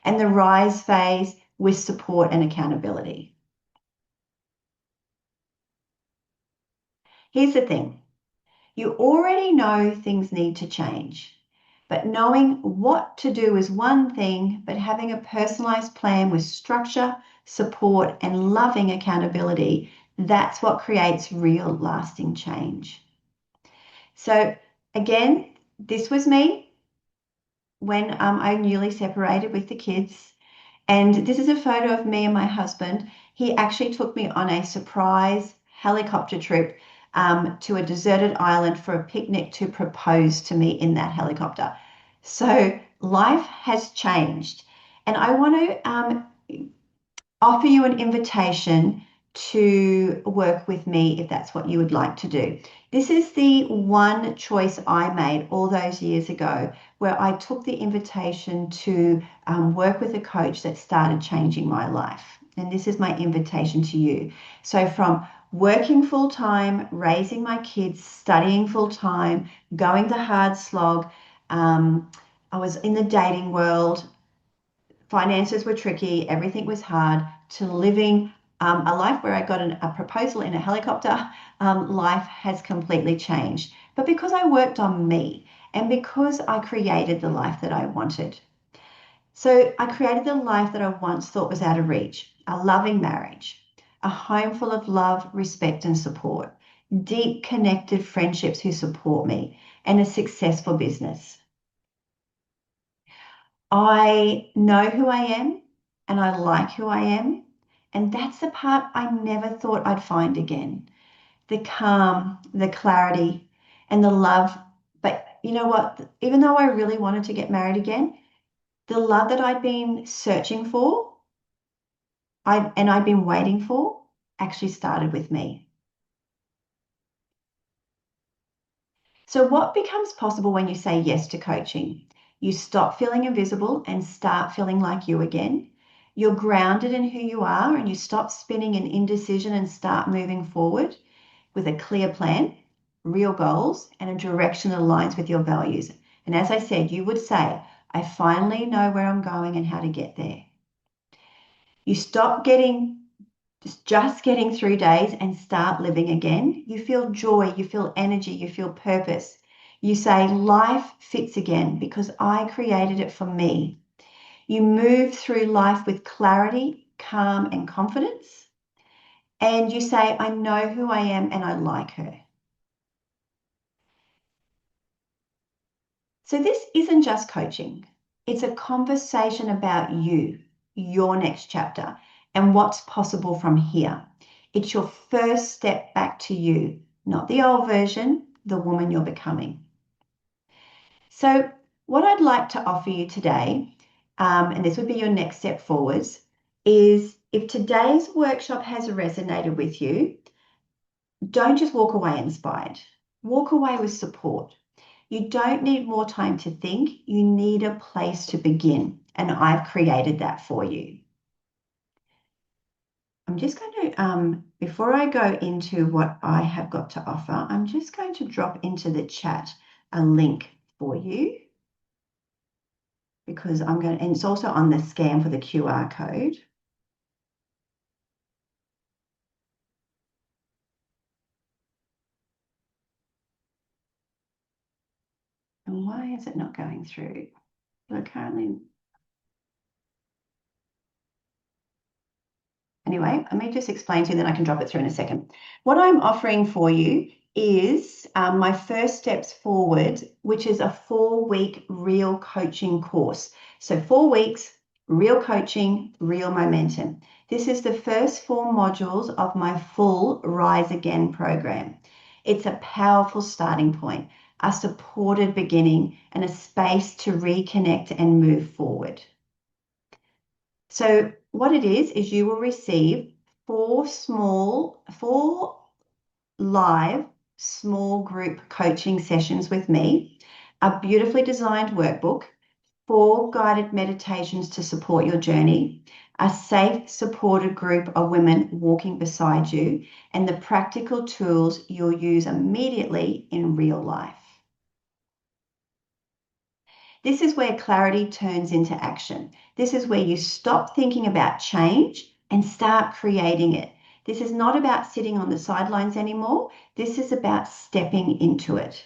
and the rise phase with support and accountability. Here's the thing. You already know things need to change. But knowing what to do is one thing, but having a personalized plan with structure, support, and loving accountability, that's what creates real lasting change. So again, this was me when I newly separated with the kids. And this is a photo of me and my husband. He actually took me on a surprise helicopter trip to a deserted island for a picnic to propose to me in that helicopter. So life has changed. And I want to offer you an invitation to work with me if that's what you would like to do. This is the one choice I made all those years ago where I took the invitation to work with a coach that started changing my life. And this is my invitation to you. So from working full time, raising my kids, studying full time, going the hard slog, I was in the dating world, finances were tricky, everything was hard, to living a life where I got a proposal in a helicopter, life has completely changed. But because I worked on me and because I created the life that I wanted. So I created the life that I once thought was out of reach, a loving marriage, a home full of love, respect, and support, deep connected friendships who support me, and a successful business. I know who I am and I like who I am. And that's the part I never thought I'd find again. The calm, the clarity, and the love. But you know what? Even though I really wanted to get married again, the love that I'd been searching for, I'd been waiting for, actually started with me. So what becomes possible when you say yes to coaching? You stop feeling invisible and start feeling like you again. You're grounded in who you are and you stop spinning in indecision and start moving forward with a clear plan, real goals, and a direction that aligns with your values. And as I said, you would say, I finally know where I'm going and how to get there. You stop just getting through days and start living again. You feel joy, you feel energy, you feel purpose. You say, life fits again because I created it for me. You move through life with clarity, calm, and confidence. And you say, I know who I am and I like her. So this isn't just coaching. It's a conversation about you, your next chapter, and what's possible from here. It's your first step back to you, not the old version, the woman you're becoming. So what I'd like to offer you today, and this would be your next step forwards, is If today's workshop has resonated with you, don't just walk away inspired. Walk away with support. You don't need more time to think. You need a place to begin. And I've created that for you. I'm just going to, before I go into what I have got to offer, I'm just going to drop into the chat a link for you because I'm going to, and it's also on the scan for the QR code. And why is it not going through? Well, currently, anyway, let me just explain to you, then I can drop it through in a second. What I'm offering for you is my first steps forward, which is a 4-week real coaching course. So 4 weeks, real coaching, real momentum. This is the first 4 modules of my full Rise Again program. It's a powerful starting point, a supported beginning, and a space to reconnect and move forward. So what it is you will receive 4 live small group coaching sessions with me, a beautifully designed workbook, 4 guided meditations to support your journey, a safe, supported group of women walking beside you, and the practical tools you'll use immediately in real life. This is where clarity turns into action. This is where you stop thinking about change and start creating it. This is not about sitting on the sidelines anymore. This is about stepping into it.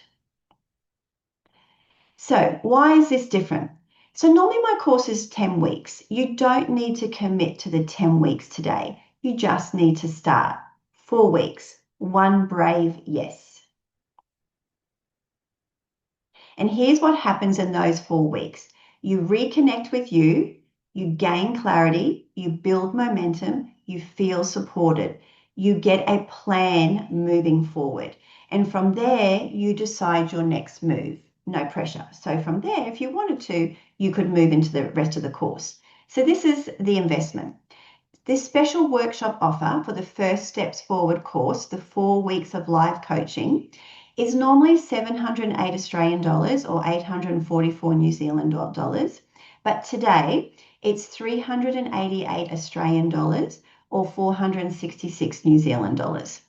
So why is this different? So normally my course is 10 weeks. You don't need to commit to the 10 weeks today. You just need to start. 4 weeks, one brave yes. And here's what happens in those 4 weeks. You reconnect with you gain clarity, you build momentum, you feel supported, you get a plan moving forward. And from there, you decide your next move. No pressure. So from there, if you wanted to, you could move into the rest of the course. So this is the investment. This special workshop offer for the First Steps Forward course, the 4 weeks of live coaching, is normally 708 Australian dollars or 844 New Zealand dollars. But today it's 388 Australian dollars or 466 New Zealand dollars.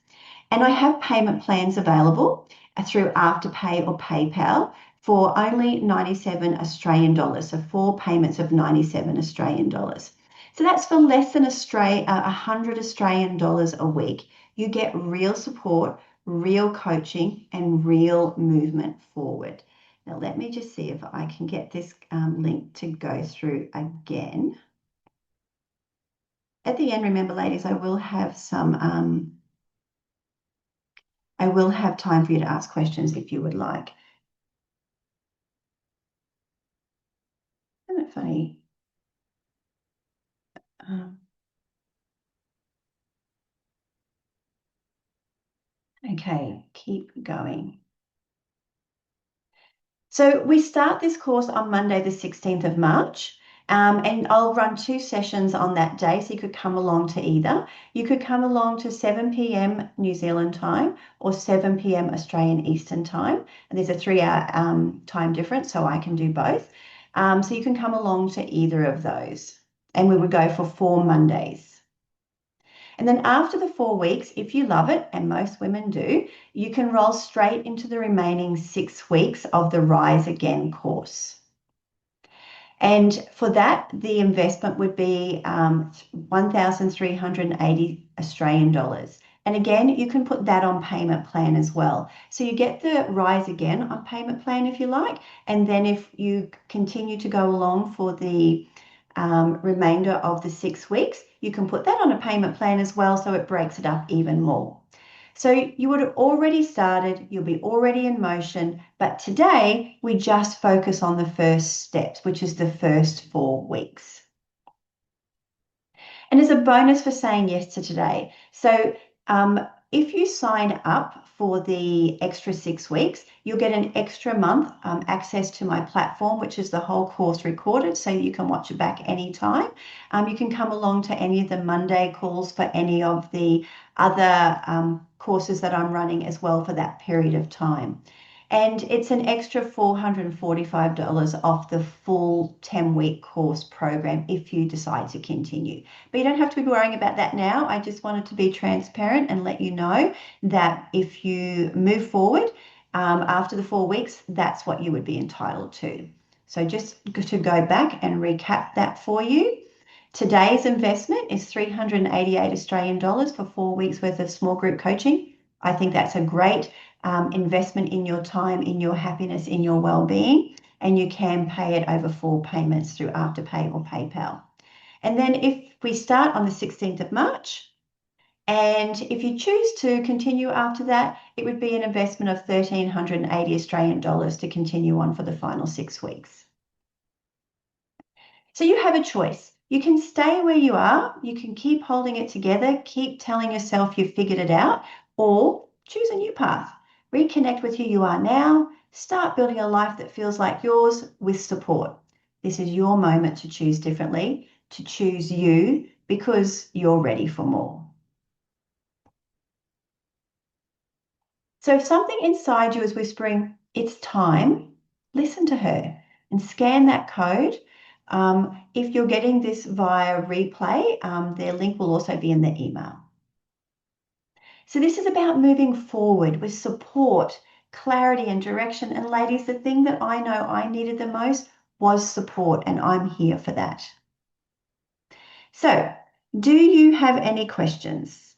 And I have payment plans available through Afterpay or PayPal for only 97 Australian dollars. So 4 payments of 97 Australian dollars. So that's for less than 100 Australian dollars a week. You get real support, real coaching, and real movement forward. Now, let me just see if I can get this link to go through again. At the end, remember, ladies, I will have time for you to ask questions if you would like. Isn't it funny? Okay, keep going. So we start this course on Monday, the 16th of March. And I'll run 2 sessions on that day, so you could come along to either. You could come along to 7 p.m. New Zealand time or 7 p.m. Australian Eastern time. And there's a 3-hour time difference, so I can do both. So you can come along to either of those. And we would go for 4 Mondays. And then after the 4 weeks, if you love it, and most women do, you can roll straight into the remaining 6 weeks of the Rise Again course. And for that, the investment would be 1,380 Australian dollars. And again, you can put that on payment plan as well. So you get the Rise Again on payment plan if you like. And then if you continue to go along for the remainder of the 6 weeks, you can put that on a payment plan as well, so it breaks it up even more. So you would have already started, you'll be already in motion, but today we just focus on the first steps, which is the first 4 weeks. And as a bonus for saying yes to today, so if you sign up for the extra 6 weeks, you'll get an extra month access to my platform, which is the whole course recorded, so you can watch it back anytime. You can come along to any of the Monday calls for any of the other courses that I'm running as well for that period of time. And it's an extra $445 off the full 10-week course program if you decide to continue. But you don't have to be worrying about that now. I just wanted to be transparent and let you know that if you move forward after the 4 weeks, that's what you would be entitled to. So just to go back and recap that for you. Today's investment is 388 Australian dollars for 4 weeks worth of small group coaching. I think that's a great investment in your time, in your happiness, in your well-being, and you can pay it over 4 payments through Afterpay or PayPal. And then if we start on the 16th of March, and if you choose to continue after that, it would be an investment of 1,380 Australian dollars to continue on for the final 6 weeks. So you have a choice. You can stay where you are, you can keep holding it together, keep telling yourself you've figured it out, or choose a new path. Reconnect with who you are now, start building a life that feels like yours with support. This is your moment to choose differently, to choose you, because you're ready for more. So if something inside you is whispering, it's time, listen to her and scan that code. If you're getting this via replay, their link will also be in the email. So this is about moving forward with support, clarity and direction. And ladies, the thing that I know I needed the most was support, and I'm here for that. So do you have any questions?